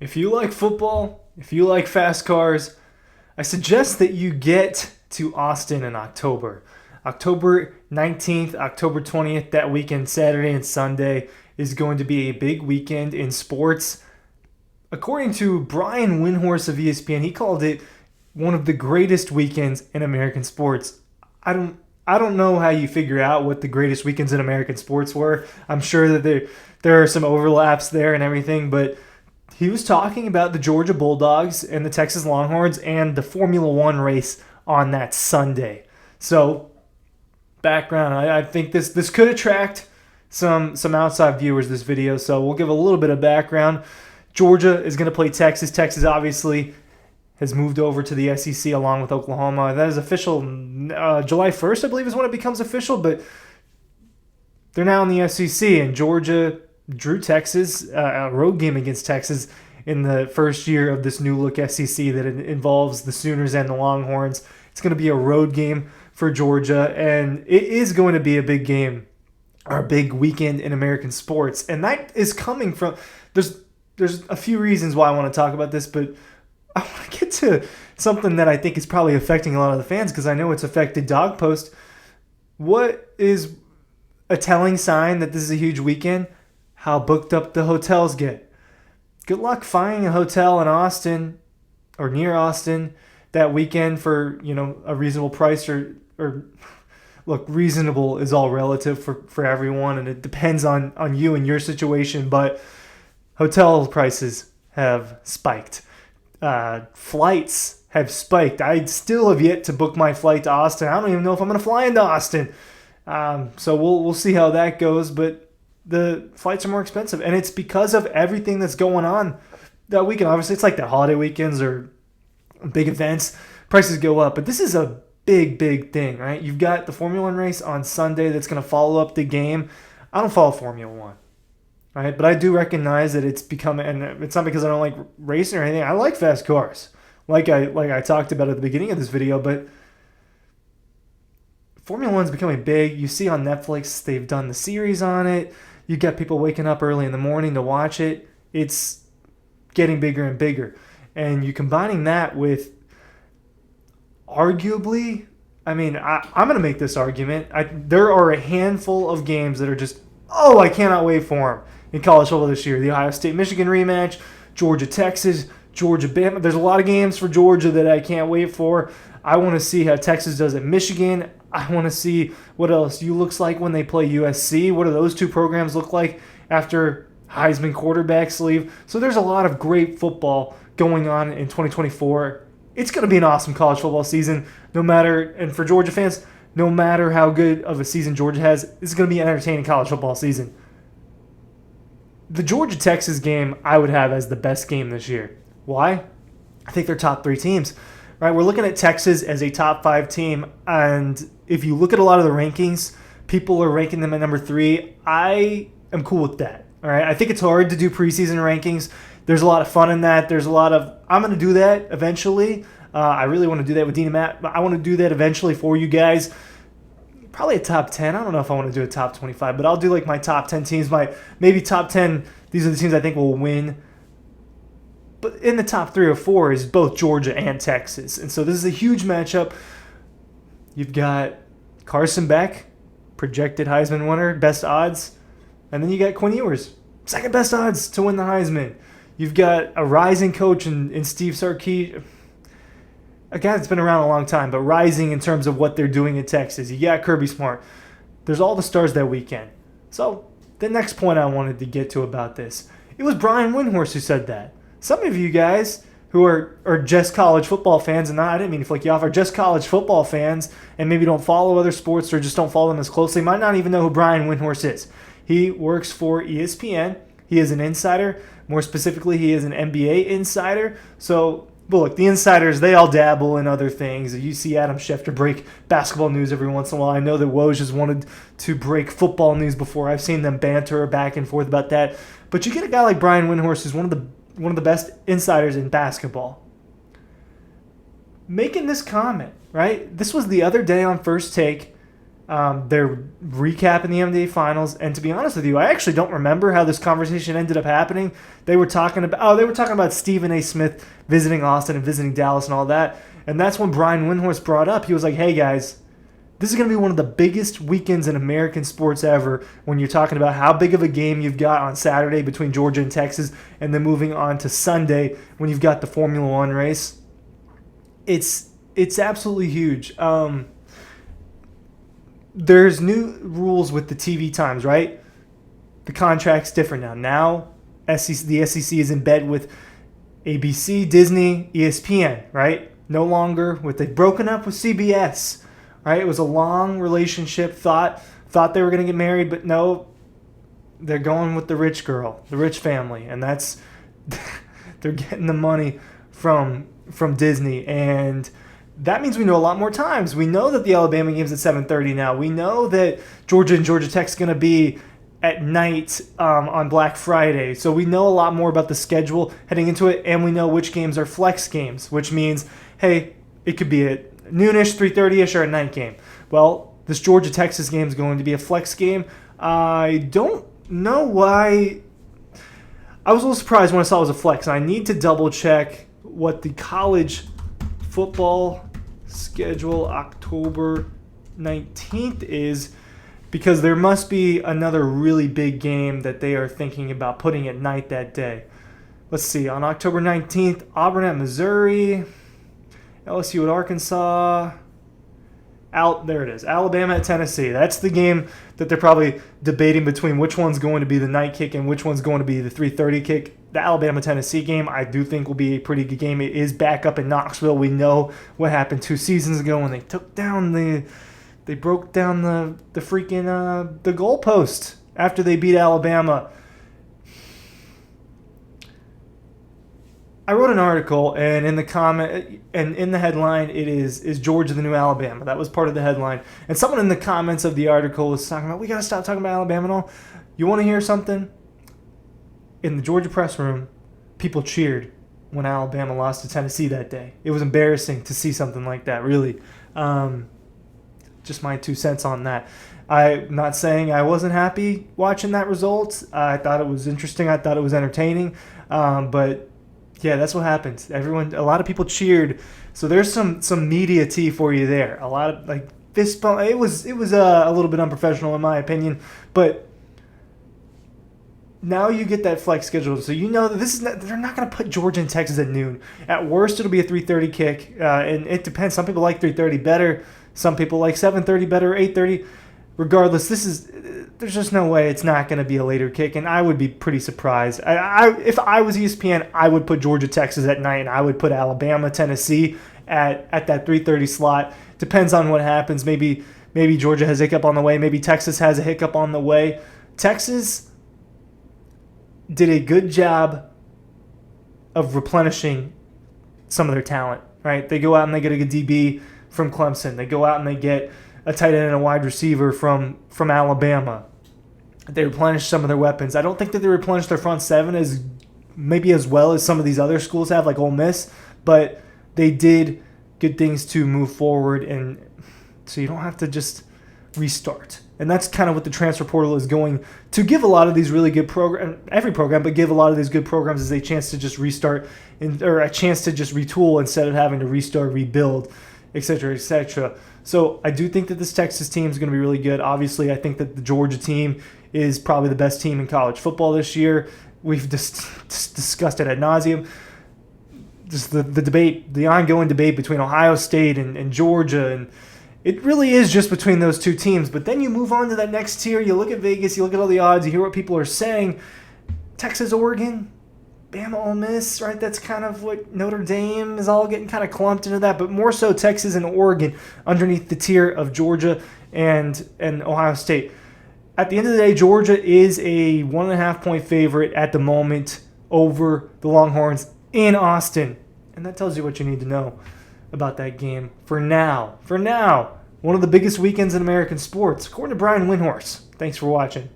If you like football, if you like fast cars, I suggest that you get to Austin in October. October 19th, October 20th, that weekend, Saturday and Sunday, is going to be a big weekend in sports. According to Brian Windhorst of ESPN, he called it one of the greatest weekends in American sports. I don't know how you figure out what the greatest weekends in American sports were. I'm sure that there are some overlaps there and everything, but he was talking about the Georgia Bulldogs and the Texas Longhorns and the Formula One race on that Sunday. So, background, I think this could attract some outside viewers, this video, so we'll give a little bit of background. Georgia is going to play Texas. Texas obviously has moved over to the SEC along with Oklahoma. That is official July 1st, I believe, is when it becomes official, but they're now in the SEC, and Georgia drew Texas, a road game against Texas in the first year of this new look SEC that involves the Sooners and the Longhorns. It's going to be a road game for Georgia, and it is going to be a big game, or a big weekend in American sports. And that is coming from, there's a few reasons why I want to talk about this, but I want to get to something that I think is probably affecting a lot of the fans, because I know it's affected Dawg Post. What is a telling sign that this is a huge weekend? How booked up the hotels get. Good luck finding a hotel in Austin or near Austin that weekend for, a reasonable price, or look, reasonable is all relative for everyone, and it depends on you and your situation, but hotel prices have spiked. Flights have spiked. I still have yet to book my flight to Austin. I don't even know if I'm going to fly into Austin. So we'll see how that goes, but the flights are more expensive, and it's because of everything that's going on that weekend. Obviously, it's like the holiday weekends or big events. Prices go up, but this is a big thing, right? You've got the Formula One race on Sunday that's going to follow up the game. I don't follow Formula One, right? But I do recognize that it's becoming, and it's not because I don't like racing or anything. I like fast cars, like I talked about at the beginning of this video, but Formula One's becoming big. You see on Netflix, they've done the series on it. You get people waking up early in the morning to watch it. It's getting bigger and bigger. And you combining that with arguably, I'm going to make this argument. There are a handful of games that are just, I cannot wait for them in college football this year. The Ohio State-Michigan rematch, Georgia-Texas, Georgia-Bama. There's a lot of games for Georgia that I can't wait for. I want to see how Texas does at Michigan. I want to see what LSU looks like when they play USC. What do those two programs look like after Heisman quarterbacks leave? So there's a lot of great football going on in 2024. It's going to be an awesome college football season, and for Georgia fans, no matter how good of a season Georgia has, this is going to be an entertaining college football season. The Georgia-Texas game I would have as the best game this year. Why? I think they're top three teams. Right, we're looking at Texas as a top 5 team, and if you look at a lot of the rankings, people are ranking them at number 3. I am cool with that. All right, I think it's hard to do preseason rankings. There's a lot of fun in that. I'm going to do that eventually. I really want to do that with Dean and Matt, but I want to do that eventually for you guys. Probably a top 10. I don't know if I want to do a top 25, but I'll do like my top 10 teams. My maybe top 10. These are the teams I think will win. But in the top 3 or 4 is both Georgia and Texas. And so this is a huge matchup. You've got Carson Beck, projected Heisman winner, best odds. And then you got Quinn Ewers, second best odds to win the Heisman. You've got a rising coach in Steve Sarkisian, a guy that's been around a long time, but rising in terms of what they're doing in Texas. You got Kirby Smart. There's all the stars that weekend. So the next point I wanted to get to about this, it was Brian Windhorst who said that. Some of you guys who are just college football fans, and I didn't mean to flick you off, are just college football fans and maybe don't follow other sports or just don't follow them as closely, might not even know who Brian Windhorst is. He works for ESPN. He is an insider. More specifically, he is an NBA insider. So, look, the insiders, they all dabble in other things. You see Adam Schefter break basketball news every once in a while. I know that Woj has wanted to break football news before. I've seen them banter back and forth about that. But you get a guy like Brian Windhorst, who's one of the best insiders in basketball, making this comment, right? This was the other day on First Take. They're recapping the NBA Finals, and to be honest with you, I actually don't remember how this conversation ended up happening. They were talking about Stephen A. Smith visiting Austin and visiting Dallas and all that, and that's when Brian Windhorst brought up. He was like, "Hey guys, this is going to be one of the biggest weekends in American sports ever when you're talking about how big of a game you've got on Saturday between Georgia and Texas, and then moving on to Sunday when you've got the Formula One race." It's absolutely huge. There's new rules with the TV times, right? The contract's different now. Now, the SEC is in bed with ABC, Disney, ESPN, right? No longer they've broken up with CBS, right? It was a long relationship. Thought they were going to get married, but no, they're going with the rich girl, the rich family, and that's they're getting the money from Disney, and that means we know a lot more times. We know that the Alabama game's at 7:30 now. We know that Georgia and Georgia Tech's going to be at night on Black Friday. So we know a lot more about the schedule heading into it, and we know which games are flex games, which means, hey, it could be a noonish, 3:30ish, or a night game. Well, this Georgia-Texas game is going to be a flex game. I don't know why. I was a little surprised when I saw it was a flex, and I need to double-check what the college football schedule October 19th is, because there must be another really big game that they are thinking about putting at night that day. Let's see, on October 19th, Auburn at Missouri, LSU at Arkansas, there it is, Alabama at Tennessee. That's the game that they're probably debating between which one's going to be the night kick and which one's going to be the 3:30 kick. The Alabama-Tennessee game, I do think, will be a pretty good game. It is back up in Knoxville. We know what happened 2 seasons ago when they broke down the freaking the goalpost after they beat Alabama. I wrote an article, and in the comment and in the headline, it is Georgia the new Alabama? That was part of the headline. And someone in the comments of the article was talking about, we got to stop talking about Alabama and all. You want to hear something? In the Georgia press room, people cheered when Alabama lost to Tennessee that day. It was embarrassing to see something like that, really. Just my 2 cents on that. I'm not saying I wasn't happy watching that result. I thought it was interesting. I thought it was entertaining. But yeah, that's what happened. A lot of people cheered. So there's some media tea for you there. A lot of fist bump. It was a little bit unprofessional in my opinion, but now you get that flex schedule, so you know that they're not going to put Georgia and Texas at noon. At worst, it'll be a 3:30 kick, and it depends. Some people like 3:30 better. Some people like 7:30 better, 8:30. Regardless, there's just no way it's not going to be a later kick, and I would be pretty surprised. If I was ESPN, I would put Georgia, Texas at night, and I would put Alabama, Tennessee at that 3:30 slot. Depends on what happens. Maybe Georgia has a hiccup on the way. Maybe Texas has a hiccup on the way. Texas did a good job of replenishing some of their talent, right? They go out and they get a good DB from Clemson. They go out and they get a tight end and a wide receiver from Alabama. They replenish some of their weapons. I don't think that they replenish their front seven as well as some of these other schools have, like Ole Miss, but they did good things to move forward, and so you don't have to just restart. And that's kind of what the transfer portal is going to give a lot of these really good programs, every program, but give a lot of these good programs is a chance to just restart or a chance to just retool instead of having to restart, rebuild, etc., etc. So I do think that this Texas team is going to be really good. Obviously, I think that the Georgia team is probably the best team in college football this year. We've just discussed it ad nauseum. Just the debate, the ongoing debate between Ohio State and Georgia, and it really is just between those two teams. But then you move on to that next tier. You look at Vegas. You look at all the odds. You hear what people are saying. Texas, Oregon, Bama, Ole Miss, right? That's kind of what Notre Dame is all getting kind of clumped into that. But more so Texas and Oregon underneath the tier of Georgia and Ohio State. At the end of the day, Georgia is a 1.5-point favorite at the moment over the Longhorns in Austin. And that tells you what you need to know about that game for now. One of the biggest weekends in American sports, according to Brian Windhorst. Thanks for watching.